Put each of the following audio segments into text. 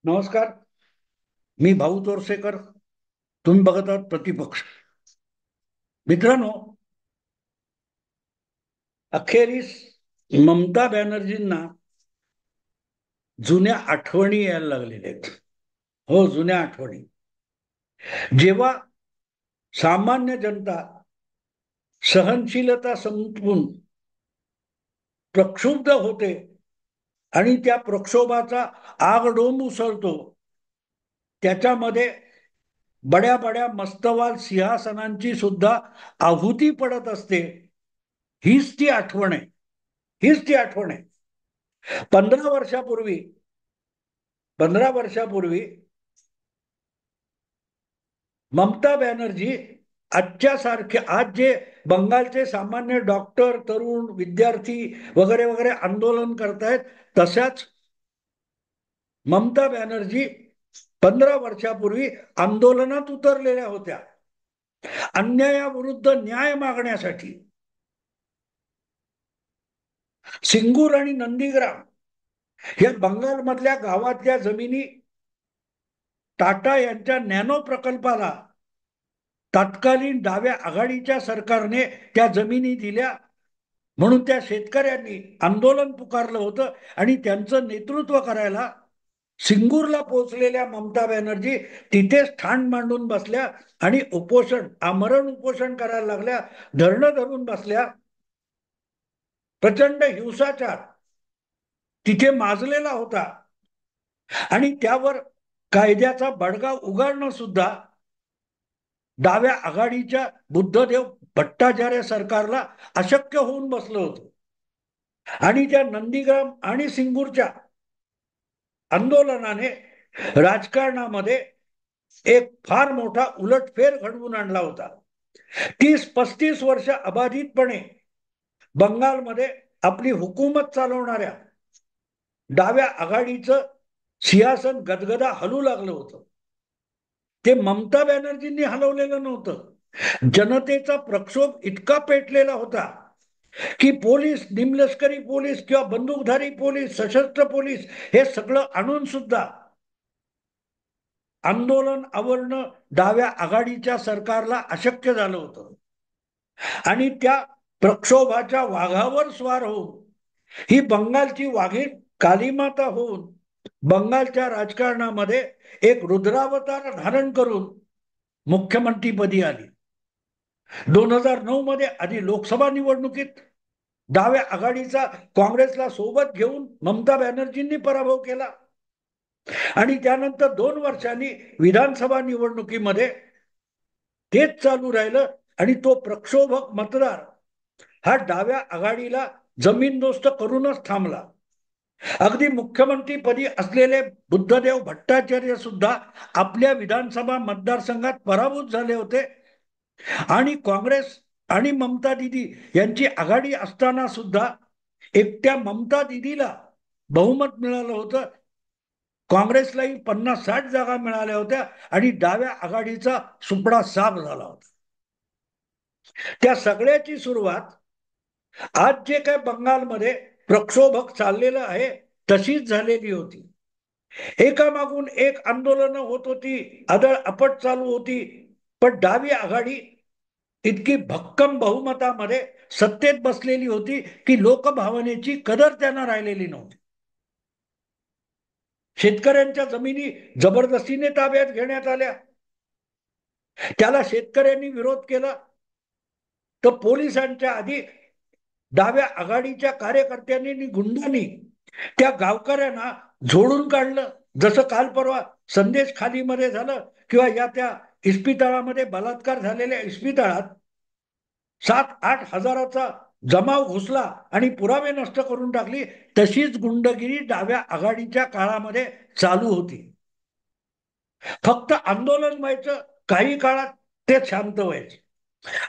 नमस्कार. मी भाऊ तोरसेकर. तुम्ही बघत आहात प्रतिपक्ष. मित्रांनो, अखेरीस ममता बॅनर्जींना जुन्या आठवणी यायला लागलेल्या आहेत. हो, जुन्या आठवणी. जेव्हा सामान्य जनता सहनशीलता संपवून प्रक्षुब्ध होते आणि त्या प्रक्षोभाचा आगडोंब उसळतो, त्याच्यामध्ये बड्या बड्या मस्तवाल सिंहासनांची सुद्धा आहुती पडत असते. हीच ती आठवण आहे. हीच ती आठवण आहे. 15 वर्षापूर्वी 15 वर्षापूर्वी ममता बॅनर्जी आजच्या सारखे, आज जे बंगालचे सामान्य डॉक्टर, तरुण विद्यार्थी वगैरे वगैरे आंदोलन करतायत, तशाच ममता बॅनर्जी 15 वर्षापूर्वी आंदोलनात उतरलेल्या होत्या, अन्यायाविरुद्ध न्याय मागण्यासाठी. सिंगूर आणि नंदीग्राम या बंगालमधल्या गावातल्या जमिनी टाटा यांच्या नॅनो प्रकल्पाला तत्कालीन डाव्या आघाडीच्या सरकारने त्या जमिनी दिल्या, म्हणून त्या शेतकऱ्यांनी आंदोलन पुकारलं होतं. आणि त्यांचं नेतृत्व करायला सिंगूरला पोहोचलेल्या ममता बॅनर्जी तिथेच ठाण मांडून बसल्या आणि उपोषण, आमरण उपोषण करायला लागल्या, धरणं धरून बसल्या. प्रचंड हिंसाचार तिथे माजलेला होता आणि त्यावर कायद्याचा बडगा उगारणं सुद्धा डाव्या आघाडीच्या बुद्धदेव भट्टाचार्य सरकारला अशक्य होऊन बसलं होतं. आणि त्या नंदीग्राम आणि सिंगूरच्या आंदोलनाने राजकारणामध्ये एक फार मोठा उलटफेर घडवून आणला होता. 30-35 वर्ष अबाधितपणे बंगालमध्ये आपली हुकूमत चालवणाऱ्या डाव्या आघाडीचं सिंहासन गदगदा हलू लागलं होतं. ते ममता बॅनर्जींनी हलवलेलं नव्हतं. जनतेचा प्रक्षोभ इतका पेटलेला होता की पोलीस, निमलष्करी पोलीस किंवा बंदूकधारी पोलीस, सशस्त्र पोलीस हे सगळं आणून सुद्धा आंदोलन आवरणं डाव्या आघाडीच्या सरकारला अशक्य झालं होतं. आणि त्या प्रक्षोभाच्या वाघावर स्वार होऊन ही बंगालची वाघीण कालीमाता होऊन बंगालच्या राजकारणामध्ये एक रुद्रावतार धारण करून मुख्यमंत्रीपदी आली. 2009 मध्ये आधी लोकसभा निवडणुकीत डाव्या आघाडीचा काँग्रेसला सोबत घेऊन ममता बॅनर्जींनी पराभव केला आणि त्यानंतर 2 वर्षांनी विधानसभा निवडणुकीमध्ये तेच चालू राहिलं आणि तो प्रक्षोभक मतदार हा डाव्या आघाडीला जमीनदोस्त करूनच थांबला. अगदी मुख्यमंत्रीपदी असलेले बुद्धदेव भट्टाचार्य सुद्धा आपल्या विधानसभा मतदारसंघात पराभूत झाले होते आणि काँग्रेस आणि ममता दिदी यांची आघाडी असताना सुद्धा एकट्या ममता दिदीला बहुमत मिळालं होतं. काँग्रेसलाही 50-60 जागा मिळाल्या होत्या आणि डाव्या आघाडीचा सुपडा साफ झाला होता. त्या सगळ्याची सुरुवात आज जे काय बंगालमध्ये प्रक्षोभक चाललेलं आहे तशीच झालेली होती. एकामागून एक आंदोलनं होत होती, आदळ आपट चालू होती, पण डावी आघाडी इतकी भक्कम बहुमतामध्ये सत्तेत बसलेली होती की लोकभावनेची कदर त्यांना राहिलेली नव्हती. शेतकऱ्यांच्या जमिनी जबरदस्तीने ताब्यात घेण्यात आल्या. त्याला शेतकऱ्यांनी विरोध केला तर पोलिसांच्या आधी डाव्या आघाडीच्या कार्यकर्त्यांनी आणि गुंडांनी त्या गावकऱ्यांना झोडून काढलं. जसं काल परवा संदेश खालीमध्ये झालं किंवा या त्या इस्पितळामध्ये बलात्कार झालेल्या इस्पितळात 7-8 हजाराचा जमाव घुसला आणि पुरावे नष्ट करून टाकली. तशीच गुंडगिरी डाव्या आघाडीच्या काळामध्ये चालू होती. फक्त आंदोलन व्हायचं, काही काळात ते शांत व्हायचे.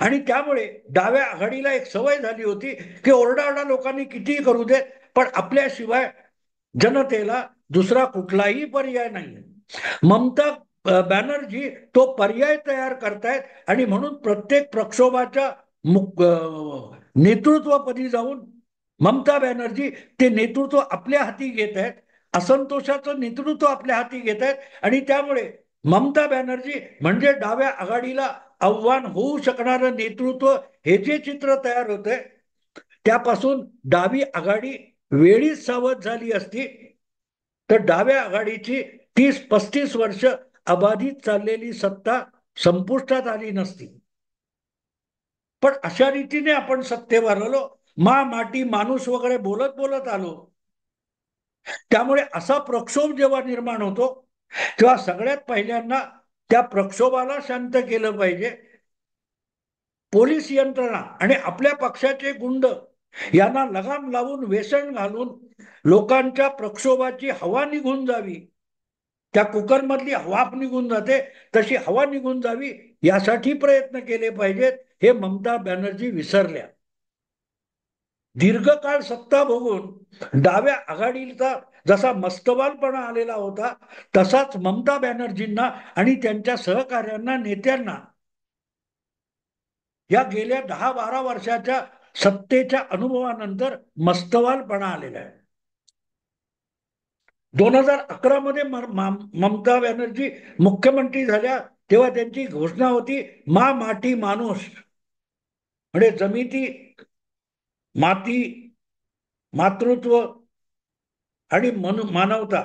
आणि त्यामुळे डाव्या आघाडीला एक सवय झाली होती की ओरडाओरडा लोकांनी कितीही करू देत, पण आपल्याशिवाय जनतेला दुसरा कुठलाही पर्याय नाही. ममता बॅनर्जी तो पर्याय तयार करतायत आणि म्हणून प्रत्येक प्रक्षोभाच्या नेतृत्वपदी जाऊन ममता बॅनर्जी ते नेतृत्व आपल्या हाती घेत आहेत. असंतोषाचं नेतृत्व आपल्या हाती घेत आहेत. आणि त्यामुळे ममता बॅनर्जी म्हणजे डाव्या आघाडीला आव्हान होऊ शकणारं नेतृत्व, हे जे चित्र तयार होतंय त्यापासून डावी आघाडी वेळीच सावध झाली असती तर डाव्या आघाडीची 30-35 वर्ष अबाधित चाललेली सत्ता संपुष्टात आली नसती. पण अशा रीतीने आपण सत्तेवर आलो, माटी माणूस वगैरे बोलत बोलत आलो. त्यामुळे असा प्रक्षोभ जेव्हा निर्माण होतो तेव्हा सगळ्यात पहिल्यांदा त्या प्रक्षोभाला शांत केलं पाहिजे. पोलीस यंत्रणा आणि आपल्या पक्षाचे गुंड यांना लगाम लावून, वेसण घालून लोकांच्या प्रक्षोभाची हवा निघून जावी, त्या कुकरमधली हवा निघून जाते तशी हवा निघून जावी, यासाठी प्रयत्न केले पाहिजेत. हे ममता बॅनर्जी विसरल्या. दीर्घकाळ सत्ता भोगून डाव्या आघाडीचा जसा मस्तवालपणा आलेला होता, तसाच ममता बॅनर्जींना आणि त्यांच्या सहकार्यांना, नेत्यांना या गेल्या 10-12 वर्षाच्या सत्तेच्या अनुभवानंतर मस्तवालपणा आलेला आहे. 2011 मध्ये ममता बॅनर्जी मुख्यमंत्री झाल्या तेव्हा त्यांची घोषणा होती, माटी माणूस, म्हणजे जमिती, माती, मातृत्व आणि मानवता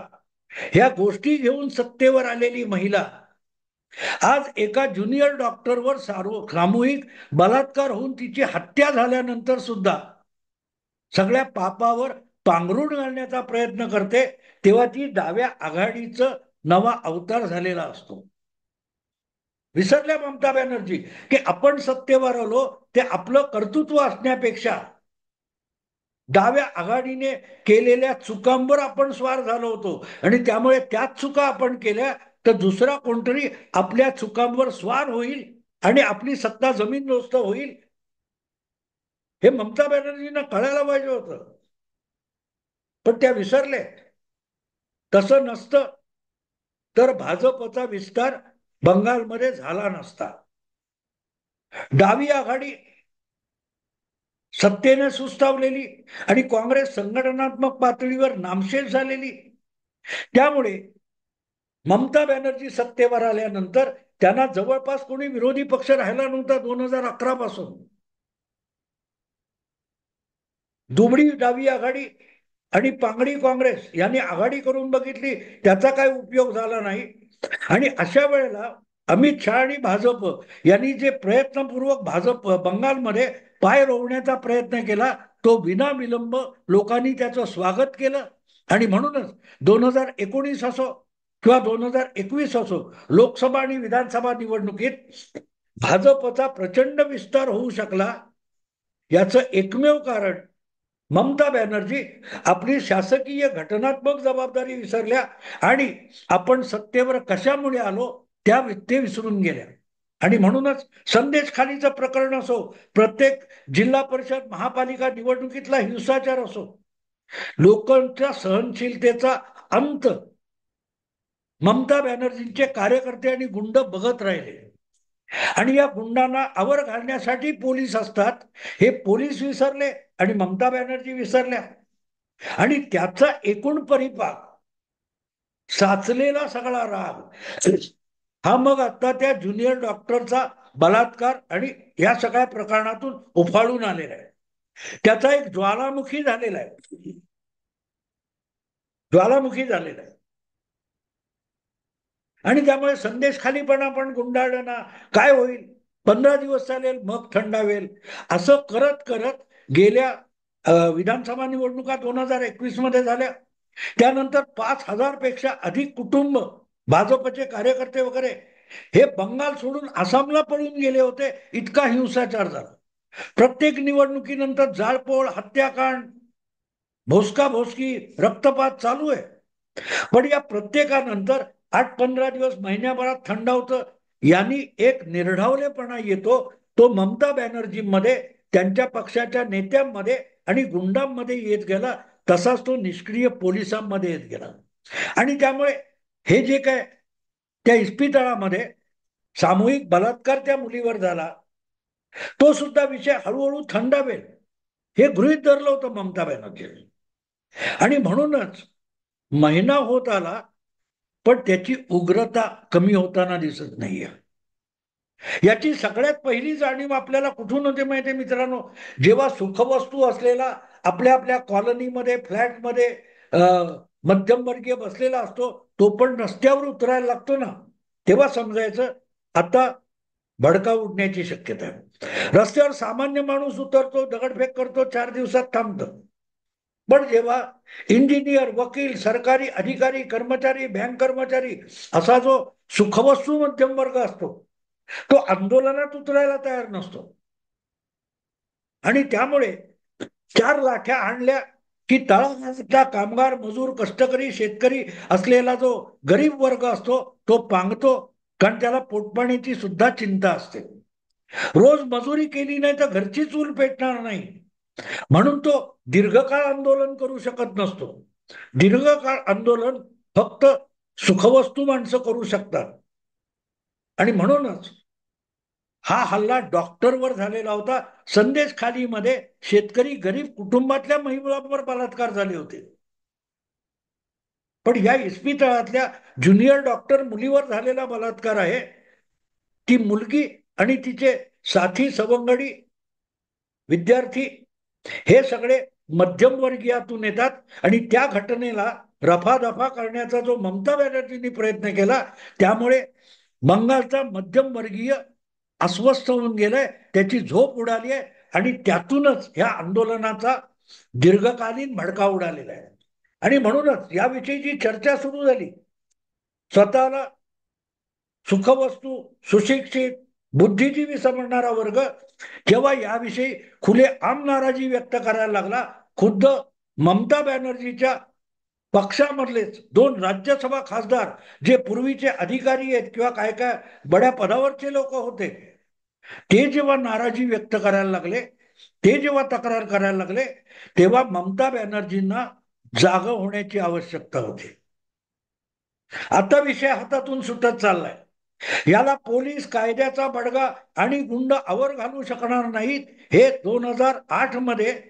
ह्या गोष्टी घेऊन सत्तेवर आलेली महिला आज एका ज्युनियर डॉक्टरवर सामूहिक बलात्कार होऊन तिची हत्या झाल्यानंतर सुद्धा सगळ्या पापावर पांघरुण घालण्याचा प्रयत्न करते, तेव्हा ती डाव्या आघाडीचं नवा अवतार झालेला असतो. विसरल्या ममता बॅनर्जी की आपण सत्तेवर आलो ते आपलं कर्तृत्व असण्यापेक्षा डाव्या आघाडीने केलेल्या चुकांवर आपण स्वार झालो होतो आणि त्यामुळे त्याच चुका आपण केल्या तर दुसरा कोणतरी आपल्या चुकांवर स्वार होईल आणि आपली सत्ता जमीनदोस्त होईल, हे ममता बॅनर्जींना कळायला पाहिजे होतं. पण त्या विसरले. तसं नसतं तर भाजपचा विस्तार बंगालमध्ये झाला नसता. डावी आघाडी सत्तेने सुस्तावलेली आणि काँग्रेस संघटनात्मक पातळीवर नामशेष झालेली, त्यामुळे ममता बॅनर्जी सत्तेवर आल्यानंतर त्यांना जवळपास कोणी विरोधी पक्ष राहिला नव्हता. 2011 पासून दुबळी डावी आघाडी आणि पांगडी काँग्रेस यांनी आघाडी करून बघितली, त्याचा काही उपयोग झाला नाही. आणि अशा वेळेला अमित शहा आणि भाजप यांनी जे प्रयत्नपूर्वक भाजप बंगालमध्ये पाय रोवण्याचा प्रयत्न केला, तो विनाविलंब लोकांनी त्याचं स्वागत केलं. आणि म्हणूनच 2019 असो किंवा 2021 असो, लोकसभा आणि विधानसभा निवडणुकीत भाजपचा प्रचंड विस्तार होऊ शकला. याचं एकमेव कारण ममता बॅनर्जी आपली शासकीय घटनात्मक जबाबदारी विसरल्या आणि आपण सत्तेवर कशामुळे आलो ते विसरून गेल्या. आणि म्हणूनच संदेश खालीचं प्रकरण असो, प्रत्येक जिल्हा परिषद महापालिका निवडणुकीतला हिंसाचार असो, लोकांच्या सहनशीलतेचा अंत ममता बॅनर्जींचे कार्यकर्ते आणि गुंड बघत राहिले. आणि या गुंडांना आवर घालण्यासाठी पोलीस असतात, हे पोलीस विसरले आणि ममता बॅनर्जी विसरल्या. आणि त्याचा एकूण परिपाक साचलेला सगळा राग हा मग आता त्या ज्युनियर डॉक्टरचा बलात्कार आणि या सगळ्या प्रकरणातून उफाळून आलेला आहे. त्याचा एक ज्वालामुखी झालेला आहे, ज्वालामुखी झालेला आहे. आणि त्यामुळे संदेश खालीपणा पण गुंडाळलं ना, काय होईल, 15 दिवस चालेल मग थंडावेल, असं करत करत गेल्या विधानसभा निवडणुका 2021 मध्ये झाल्या. त्यानंतर 5,000 पेक्षा अधिक कुटुंब, भाजपचे कार्यकर्ते वगैरे हे बंगाल सोडून आसामला पळून गेले होते. इतका हिंसाचार झाला. प्रत्येक निवडणुकीनंतर जाळपोळ, हत्याकांड, भोसका भोसकी, रक्तपात चालू आहे. पण या प्रत्येकानंतर 8-15 दिवस, महिन्याभरात थंडावतं. यांनी एक निर्ढावलेपणा येतो, तो ममता बॅनर्जींमध्ये, त्यांच्या पक्षाच्या नेत्यांमध्ये आणि गुंडांमध्ये येत गेला. तसाच तो निष्क्रिय पोलिसांमध्ये येत गेला. आणि त्यामुळे हे जे काय त्या इस्पितळामध्ये सामूहिक बलात्कार त्या मुलीवर झाला, तो सुद्धा विषय हळूहळू थंडावेल हे गृहीत धरलं होतं ममता बॅनर्जी. आणि म्हणूनच महिना होत आला, पण त्याची उग्रता कमी होताना दिसत नाहीये. याची सगळ्यात पहिली जाणीव आपल्याला कुठून होते माहितीये मित्रांनो, जेव्हा सुखवस्तू असलेला आपल्या आपल्या कॉलनीमध्ये फ्लॅटमध्ये मध्यमवर्गीय बसलेला असतो, तो पण रस्त्यावर उतरायला लागतो ना, तेव्हा समजायचं आता भडका उडण्याची शक्यता आहे. रस्त्यावर सामान्य माणूस उतरतो, दगडफेक करतो, 4 दिवसात थांबतो. पण जेव्हा इंजिनियर, वकील, सरकारी अधिकारी, कर्मचारी, बँक कर्मचारी असा जो सुखवस्तू मध्यम वर्ग असतो, तो आंदोलनात उतरायला तयार नसतो. आणि त्यामुळे 4 लाठ्या आणल्या की तळागाळातला कामगार, मजूर, कष्टकरी, शेतकरी असलेला जो गरीब वर्ग असतो तो पांगतो, कारण त्याला पोटपाण्याची सुद्धा चिंता असते. रोज मजुरी केली नाही तर घरची चूल पेटणार नाही, म्हणून तो दीर्घकाळ आंदोलन करू शकत नसतो. दीर्घकाळ आंदोलन फक्त सुखवस्तू माणसं करू शकतात. आणि म्हणूनच हा हल्ला डॉक्टरवर झालेला होता. संदेश खालीमध्ये शेतकरी गरीब कुटुंबातल्या महिलांवर बलात्कार झाले होते. पण या इस्पितळातल्या ज्युनियर डॉक्टर मुलीवर झालेला बलात्कार आहे. ती मुलगी आणि तिचे साथी सवंगडी विद्यार्थी हे सगळे मध्यमवर्गीयातून येतात आणि त्या घटनेला रफादफा करण्याचा जो ममता बॅनर्जींनी प्रयत्न केला, त्यामुळे बंगालचा मध्यमवर्गीय अस्वस्थ होऊन गेलाय, त्याची झोप उडाली आहे आणि त्यातूनच ह्या आंदोलनाचा दीर्घकालीन भडका उडालेला आहे. आणि म्हणूनच याविषयी जी चर्चा सुरू झाली, स्वतःला सुखवस्तू, सुशिक्षित, बुद्धिजीवी समजणारा वर्ग जेव्हा याविषयी खुले आम नाराजी व्यक्त करायला लागला, खुद्द ममता बॅनर्जीच्या पक्षामधलेच 2 राज्यसभा खासदार जे पूर्वीचे अधिकारी आहेत किंवा काय काय बड्या पदावरचे लोक होते, ते जेव्हा नाराजी व्यक्त करायला लागले, ते जेव्हा तक्रार करायला लागले, तेव्हा ममता बॅनर्जींना जाग होण्याची आवश्यकता होती. आता विषय हातातून सुटत चाललाय. याला पोलीस कायद्याचा बडगा आणि गुंड आवर घालू शकणार नाहीत. हे 2008 मध्ये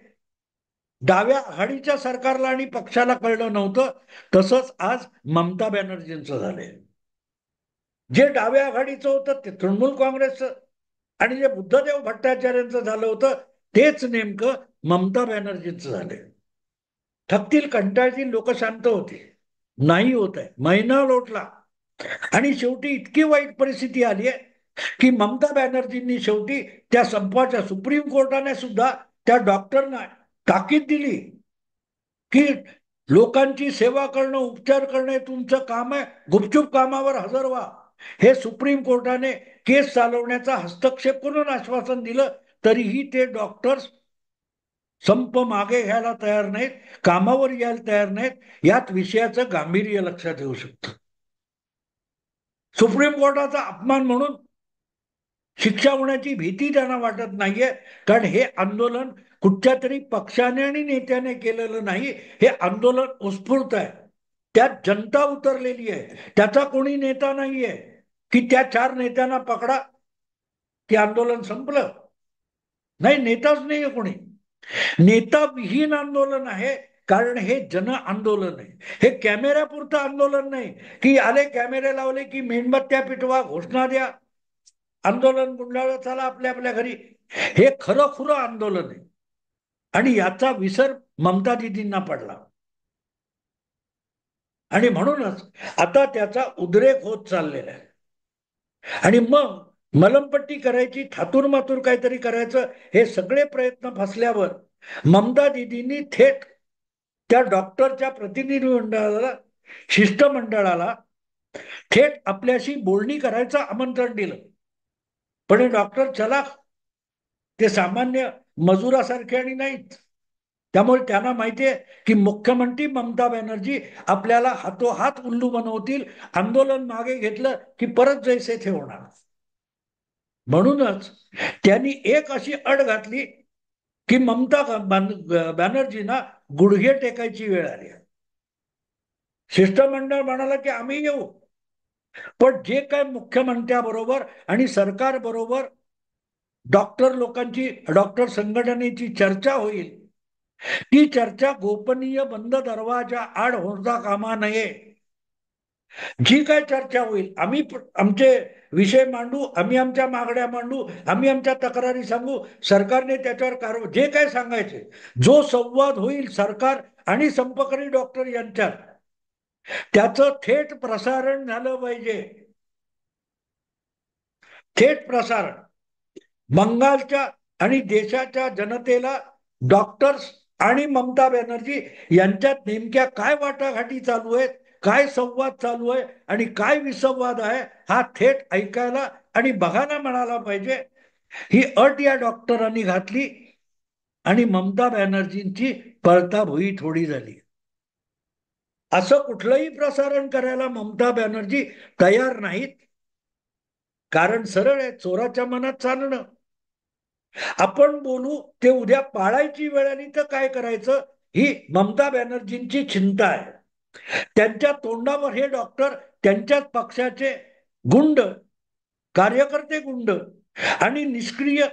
डाव्या आघाडीच्या सरकारला आणि पक्षाला कळलं नव्हतं, तसंच आज ममता बॅनर्जींचं झालंय. जे डाव्या आघाडीचं होतं ते तृणमूल काँग्रेसचं, आणि जे बुद्धदेव भट्टाचार्यांचं झालं होतं तेच नेमकं ममता बॅनर्जींचं झालंय. थकतील, कंटाळतील, लोक शांत होती, नाही होत आहे. महिना लोटला आणि शेवटी इतकी वाईट परिस्थिती आली आहे की ममता बॅनर्जींनी शेवटी त्या संपाच्या सुप्रीम कोर्टाने सुद्धा त्या डॉक्टरना ताकीद दिली की लोकांची सेवा करणं, उपचार करणं तुमचं काम आहे, गुपचूप कामावर हजर व्हा. हे सुप्रीम कोर्टाने केस चालवण्याचा हस्तक्षेप करून आश्वासन दिलं, तरीही ते डॉक्टर्स संप मागे घ्यायला तयार नाहीत, कामावर यायला तयार नाहीत. यात विषयाचं गांभीर्य लक्षात येऊ शकतं. सुप्रीम कोर्टाचा अपमान म्हणून शिक्षा होण्याची भीती त्यांना वाटत नाहीये, कारण हे आंदोलन कुठच्या तरी पक्षाने आणि नेत्याने केलेलं नाही. हे आंदोलन उत्स्फूर्त आहे, त्यात जनता उतरलेली आहे. त्याचा कोणी नेता नाहीये की त्या 4 नेत्यांना पकडा की आंदोलन संपलं. नाही, नेताच नाहीये कोणी. नेता विहीन आंदोलन आहे, कारण हे जन आंदोलन आहे. हे कॅमेऱ्यापुरतं आंदोलन नाही की आले कॅमेरे लावले की मेणबत्त्या पिटवा, घोषणा द्या, आंदोलन गुंडाळलं, चला आपल्या आपल्या घरी. हे खरं खुरं आंदोलन आहे आणि याचा विसर ममता दिदींना पडला. आणि म्हणूनच आता त्याचा उद्रेक होत चाललेला आहे. आणि मग मलमपट्टी करायची, थातूरमातूर काहीतरी करायचं, हे सगळे प्रयत्न फसल्यावर ममता दिदींनी थेट त्या डॉक्टरच्या प्रतिनिधी मंडळाला, शिष्टमंडळाला थेट आपल्याशी बोलणी करायचं आमंत्रण दिलं. पण हे डॉक्टर चलाख, ते सामान्य मजुरासारखे आणि नाहीत. त्यामुळे त्यांना माहितीये की मुख्यमंत्री ममता बॅनर्जी आपल्याला हातोहात उल्लू बनवतील, आंदोलन मागे घेतलं की परत जैसे थे होणार. म्हणूनच त्यांनी एक अशी अट घातली की ममता बॅनर्जींना गुडघे टेकायची वेळ आली. शिष्टमंडळ म्हणाला की आम्ही येऊ, पण जे काय मुख्यमंत्र्याबरोबर आणि सरकार बरोबर डॉक्टर लोकांची, डॉक्टर संघटनेची चर्चा होईल, ती चर्चा गोपनीय बंद दरवाजा आड होता कामा नये. जी काय चर्चा होईल, आम्ही आमचे विषय मांडू, आम्ही आमच्या मागण्या मांडू, आम्ही आमच्या तक्रारी सांगू, सरकारने त्याच्यावर कारवाई, जे काय सांगायचे, जो संवाद होईल सरकार आणि संपकरी डॉक्टर यांच्यात, त्याचं थेट प्रसारण झालं पाहिजे. थेट प्रसारण बंगालच्या आणि देशाच्या जनतेला डॉक्टर्स आणि ममता बॅनर्जी यांच्यात नेमक्या काय वाटाघाटी चालू आहेत, काय संवाद चालू आहे आणि काय विसंवाद आहे, हा थेट ऐकायला आणि बघायला मिळाला पाहिजे. ही अट या डॉक्टरांनी घातली आणि ममता बॅनर्जींची पळताभुई थोडी झाली. असं कुठलंही प्रसारण करायला ममता बॅनर्जी तयार नाहीत. कारण सरळ आहे, चोराच्या मनात चालणं. आपण बोलू ते उद्या पाळायची वेळ आली तर काय करायचं, ही ममता बॅनर्जींची चिंता आहे. त्यांच्या तोंडावर हे डॉक्टर त्यांच्याच पक्षाचे गुंड, कार्यकर्ते गुंड आणि निष्क्रिय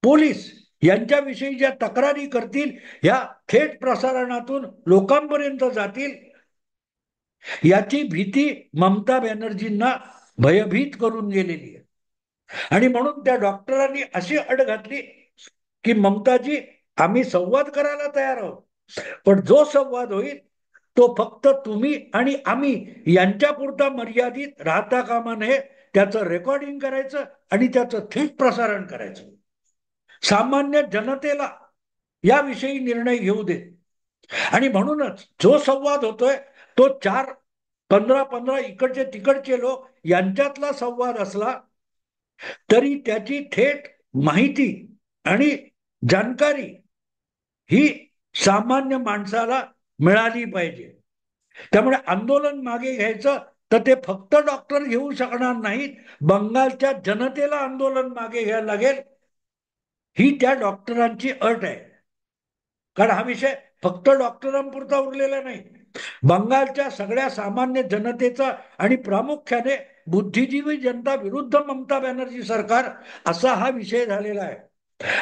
पोलीस यांच्याविषयी ज्या तक्रारी करतील, ह्या थेट प्रसारणातून लोकांपर्यंत जातील, याची भीती ममता बॅनर्जींना भयभीत करून गेलेली आहे. आणि म्हणून त्या डॉक्टरांनी अशी अट घातली की ममताजी, आम्ही संवाद करायला तयार आहोत, पण जो संवाद होईल तो फक्त तुम्ही आणि आम्ही यांच्या पुरता मर्यादित राहता कामा नये. त्याचं रेकॉर्डिंग करायचं आणि त्याचं थेट प्रसारण करायचं. सामान्य जनतेला याविषयी निर्णय घेऊ दे. आणि म्हणूनच जो संवाद होतोय तो 4-15 इकडचे तिकडचे लोक यांच्यातला संवाद असला तरी त्याची थेट माहिती आणि जानकारी ही सामान्य माणसाला मिळाली पाहिजे. त्यामुळे आंदोलन मागे घ्यायचं तर ते फक्त डॉक्टर घेऊ शकणार नाहीत, बंगालच्या जनतेला आंदोलन मागे घ्यायला लागेल. ही त्या डॉक्टरांची अट आहे. कारण हा विषय फक्त डॉक्टरांपुरता उरलेला नाही, बंगालच्या सगळ्या सामान्य जनतेचा आणि प्रामुख्याने बुद्धिजीवी जनता विरुद्ध ममता बॅनर्जी सरकार असा हा विषय झालेला आहे.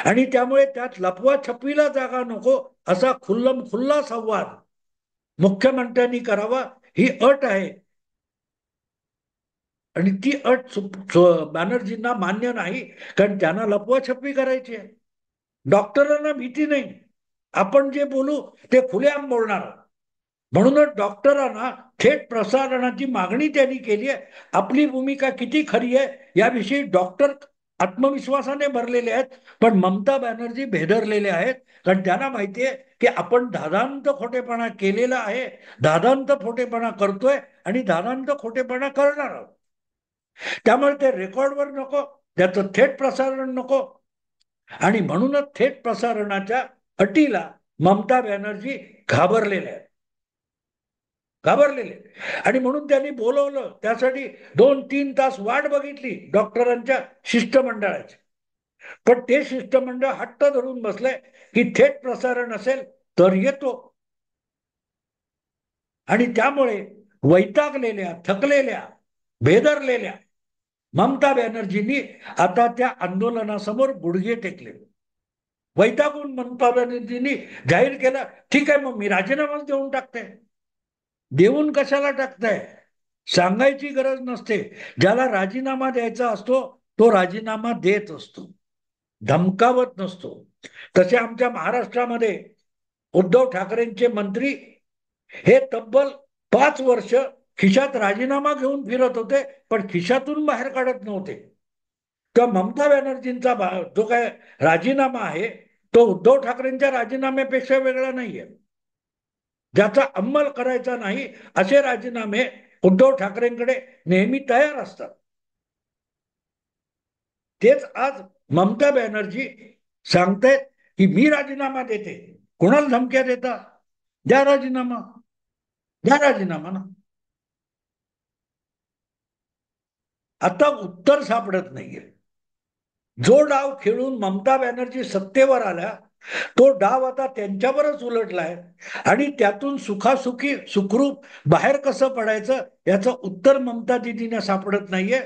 आणि त्यामुळे त्यात लपवा छपवीला जागा नको, असा खुल्लम खुल्ला संवाद मुख्यमंत्र्यांनी करावा, ही अट आहे. आणि ती अट बॅनर्जींना मान्य नाही, कारण त्यांना लपवाछपवी करायची आहे. डॉक्टरांना भीती नाही, आपण जे बोलू ते खुलेआम बोलणार. म्हणूनच डॉक्टरांना थेट प्रसारणाची मागणी त्यांनी केली आहे. आपली भूमिका किती खरी आहे याविषयी डॉक्टर आत्मविश्वासाने भरलेले आहेत, पण ममता बॅनर्जी भेदरलेले आहेत. कारण त्यांना माहितीये की आपण दादांत खोटेपणा केलेला आहे, दादांत खोटेपणा करतोय आणि दादांत खोटेपणा करणार आहोत. त्यामुळे ते रेकॉर्डवर नको, त्याचं थेट प्रसारण नको. आणि म्हणूनच थेट प्रसारणाच्या अटीला ममता बॅनर्जी घाबरलेल्या आहेत, घाबरलेले. आणि म्हणून त्यांनी बोलवलं, त्यासाठी 2-3 तास वाट बघितली डॉक्टरांच्या शिष्टमंडळाची. पण ते शिष्टमंडळ हट्ट धरून बसलंय की थेट प्रसारण असेल तर येतो. आणि त्यामुळे वैतागलेल्या, थकलेल्या, भेदरलेल्या ममता बॅनर्जींनी आता त्या आंदोलनासमोर गुडघे टेकले. वैतागून ममता बॅनर्जींनी जाहीर केलं, ठीक आहे मग मी राजीनामाच देऊन टाकते. देऊन कशाला टाकताय, सांगायची गरज नसते. ज्याला राजीनामा द्यायचा असतो तो राजीनामा देत असतो, धमकावत नसतो. तसे आमच्या महाराष्ट्रामध्ये उद्धव ठाकरेंचे मंत्री हे तब्बल 5 वर्ष खिशात राजीनामा घेऊन फिरत होते, पण खिशातून बाहेर काढत नव्हते. तर ममता बॅनर्जींचा जो काय राजीनामा आहे तो उद्धव ठाकरेंच्या राजीनाम्यापेक्षा वेगळा नाहीये. ज्याचा अंमल करायचा नाही असे राजीनामे उद्धव ठाकरेंकडे नेहमी तयार असतात. तेच आज ममता बॅनर्जी सांगतायत की मी राजीनामा देते. कोणाला धमक्या देता, द्या राजीनामा, द्या राजीनामा ना. आता उत्तर सापडत नाहीये. जो डाव खेळून ममता बॅनर्जी सत्तेवर आल्या तो डाव आता त्यांच्यावरच उलटलाय. आणि त्यातून सुखासुखी सुखरूप बाहेर कसं पडायचं याचं उत्तर ममता दिदींना सापडत नाहीये.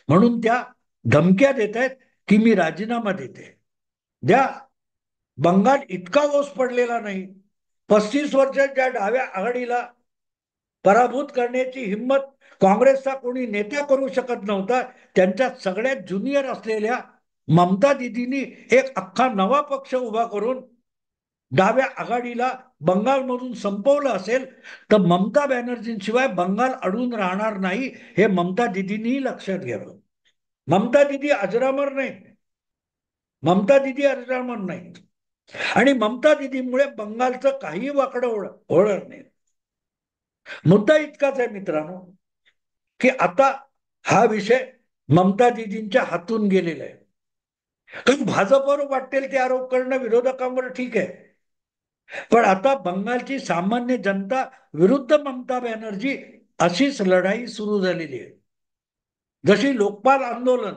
म्हणून त्या धमक्या देत आहेत की मी राजीनामा देते, द्या. बंगाल इतका ओस पडलेला नाही. 35 वर्षाच्या डाव्या आघाडीला पराभूत करण्याची हिंमत काँग्रेसचा कोणी नेता करू शकत नव्हता. त्यांच्यात सगळ्यात ज्युनियर असलेल्या ममता दिदींनी एक अख्खा नवा पक्ष उभा करून डाव्या आघाडीला बंगालमधून संपवलं असेल तर ममता बॅनर्जींशिवाय बंगाल अडून राहणार नाही, हे ममता दिदींनी लक्षात घ्यावं. ममता दिदी अजरामर नाही. ममता दिदी अजरामर नाही. आणि ममता दिदीमुळे बंगालचं काही वाकडं होणार नाही. मुद्दा इतकाच आहे मित्रांनो, की आता हा विषय ममता दिदींच्या हातून गेलेला आहे. कारण भाजपवर वाटेल ते आरोप करणं विरोधकांवर ठीक आहे, पण आता बंगालची सामान्य जनता विरुद्ध ममता बॅनर्जी अशीच लढाई सुरू झालेली आहे. जशी लोकपाल आंदोलन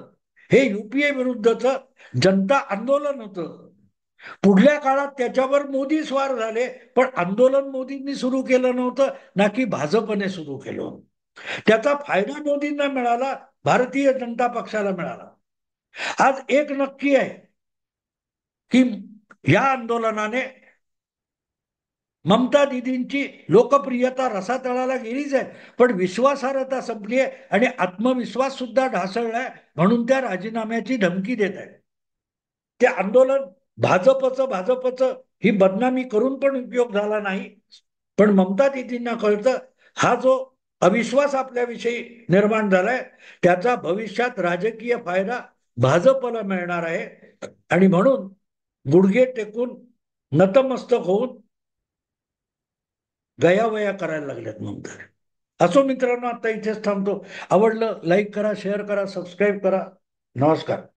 हे युपीए विरुद्धचं जनता आंदोलन होतं, पुढल्या काळात त्याच्यावर मोदी स्वार झाले, पण आंदोलन मोदींनी सुरू केलं नव्हतं, ना की भाजपने सुरू केलं. त्याचा फायदा मोदींना मिळाला, भारतीय जनता पक्षाला मिळाला. आज एक नक्की आहे की या आंदोलनाने ममता दिदींची लोकप्रियता रसातळाला गेलीच आहे, पण विश्वासार्हता संपली आहे आणि आत्मविश्वास सुद्धा ढासळलाय, म्हणून त्या राजीनाम्याची धमकी देत आहेत. ते आंदोलन भाजपचं ही बदनामी करून पण उपयोग झाला नाही. पण ममता दिदींना कळतं, हा जो अविश्वास आपल्याविषयी निर्माण झालाय त्याचा भविष्यात राजकीय फायदा भाजपला मिळणार आहे. आणि म्हणून गुडघे टेकून नतमस्तक होऊन गयावया करायला लागल्यात ममता. असो मित्रांनो, आता इथेच थांबतो. आवडलं लाईक करा, शेअर करा, सबस्क्राईब करा. नमस्कार.